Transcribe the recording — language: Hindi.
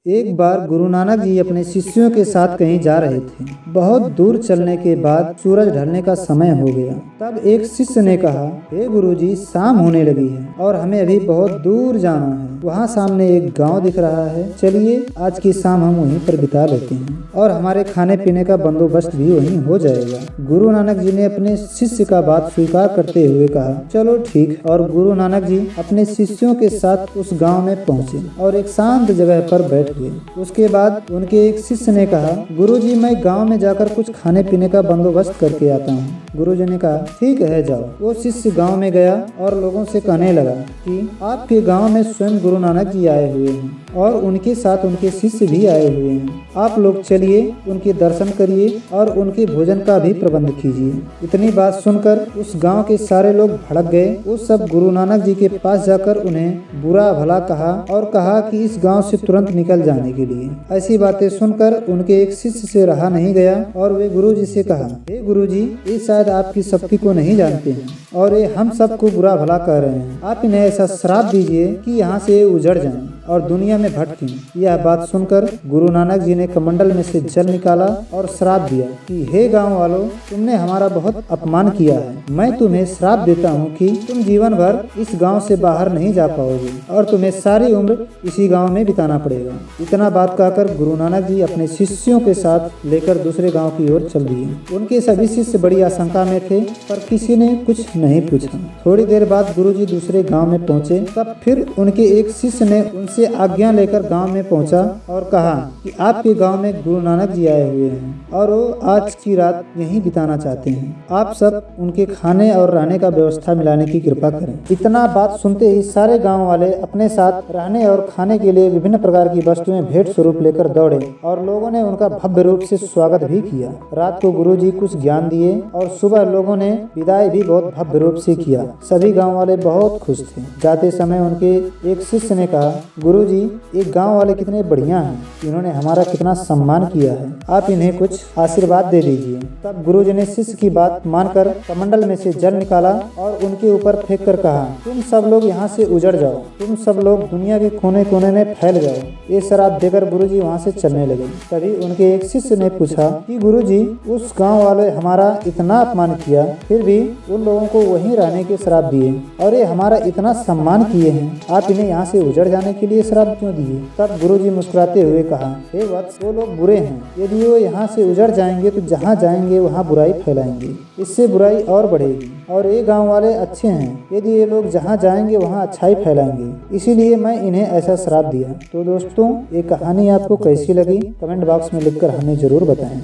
एक बार गुरु नानक जी अपने शिष्यों के साथ कहीं जा रहे थे। बहुत दूर चलने के बाद सूरज ढलने का समय हो गया। तब एक शिष्य ने कहा, हे गुरुजी, शाम होने लगी है और हमें अभी बहुत दूर जाना है। वहाँ सामने एक गांव दिख रहा है, चलिए आज की शाम हम वहीं पर बिता लेते हैं और हमारे खाने पीने का बंदोबस्त भी वहीं हो जाएगा। गुरु नानक जी ने अपने शिष्य का बात स्वीकार करते हुए कहा, चलो ठीक। और गुरु नानक जी अपने शिष्यों के साथ उस गाँव में पहुँचे और एक शांत जगह पर बैठ गए। उसके बाद उनके एक शिष्य ने कहा, गुरुजी, मैं गांव में जाकर कुछ खाने पीने का बंदोबस्त करके आता हूँ। गुरुजी ने कहा, ठीक है, जाओ। वो शिष्य गांव में गया और लोगों से कहने लगा कि आपके गांव में स्वयं गुरु नानक जी आए हुए हैं और उनके साथ उनके शिष्य भी आए हुए हैं। आप लोग चलिए, उनके दर्शन करिए और उनके भोजन का भी प्रबंध कीजिए। इतनी बात सुनकर उस गांव के सारे लोग भड़क गए। वो सब गुरु नानक जी के पास जाकर उन्हें बुरा भला कहा और कहा कि इस गांव से तुरंत निकल जाने के लिए। ऐसी बातें सुनकर उनके एक शिष्य से रहा नहीं गया और वे गुरुजी से कहा, हे गुरुजी, ये शायद आपकी शक्ति को नहीं जानते हैं और ये हम सबको बुरा भला कह रहे हैं। आप इन्हें ऐसा श्राप दीजिए कि यहाँ से उजड़ जाएं और दुनिया में भटकें। यह बात सुनकर गुरु नानक जी ने कमंडल में से जल निकाला और श्राप दिया कि हे गांव वालों, तुमने हमारा बहुत अपमान किया है। मैं तुम्हें श्राप देता हूँ कि तुम जीवन भर इस गांव से बाहर नहीं जा पाओगे और तुम्हें सारी उम्र इसी गांव में बिताना पड़ेगा। इतना बात कहकर गुरु नानक जी अपने शिष्यों के साथ लेकर दूसरे गाँव की ओर चल दिए। उनके सभी शिष्य बड़ी आशंका में थे, पर किसी ने कुछ नहीं पूछा। थोड़ी देर बाद गुरुजी दूसरे गांव में पहुंचे। तब फिर उनके एक शिष्य ने उनसे आज्ञा लेकर गांव में पहुंचा और कहा कि आपके गांव में गुरु नानक जी आए हुए हैं और वो आज की रात यहीं बिताना चाहते हैं। आप सब उनके खाने और रहने का व्यवस्था मिलाने की कृपा करें। इतना बात सुनते ही सारे गाँव वाले अपने साथ रहने और खाने के लिए विभिन्न प्रकार की वस्तुएं भेंट स्वरूप लेकर दौड़े और लोगों ने उनका भव्य रूप से स्वागत भी किया। रात को गुरुजी कुछ ज्ञान दिए और सुबह लोगों ने विदाई भी बहुत भव्य रूप से किया। सभी गाँव वाले बहुत खुश थे। जाते समय उनके एक शिष्य ने कहा, गुरुजी, ये गांव वाले कितने बढ़िया हैं, इन्होंने हमारा कितना सम्मान किया है, आप इन्हें कुछ आशीर्वाद दे दीजिए। तब गुरुजी ने शिष्य की बात मानकर कमंडल में से जल निकाला और उनके ऊपर फेंक कर कहा, तुम सब लोग यहाँ से उजड़ जाओ, तुम सब लोग दुनिया के कोने कोने में फैल जाओ। ये शराब देकर गुरुजी वहाँ से चलने लगे। तभी उनके एक शिष्य ने पूछा कि गुरुजी, उस गाँव वाले हमारा इतना अपमान किया, फिर भी उन लोगों को वहीं रहने के श्राप दिए और ये हमारा इतना सम्मान किए हैं, आप इन्हें यहाँ से उजड़ जाने के लिए श्राप क्यों दिए? तब गुरुजी मुस्कुराते हुए कहा, हे वत्स, वो लोग बुरे हैं। यदि वो यहाँ से उजड़ जाएंगे तो जहाँ जाएंगे वहाँ बुराई फैलाएंगे, इससे बुराई और बढ़ेगी। और ये गांव वाले अच्छे हैं, यदि ये लोग जहाँ जाएंगे वहाँ अच्छाई फैलाएंगे, इसीलिए मैं इन्हें ऐसा श्राप दिया। तो दोस्तों, ये कहानी आपको कैसी लगी कमेंट बॉक्स में लिखकर हमें जरूर बताएं।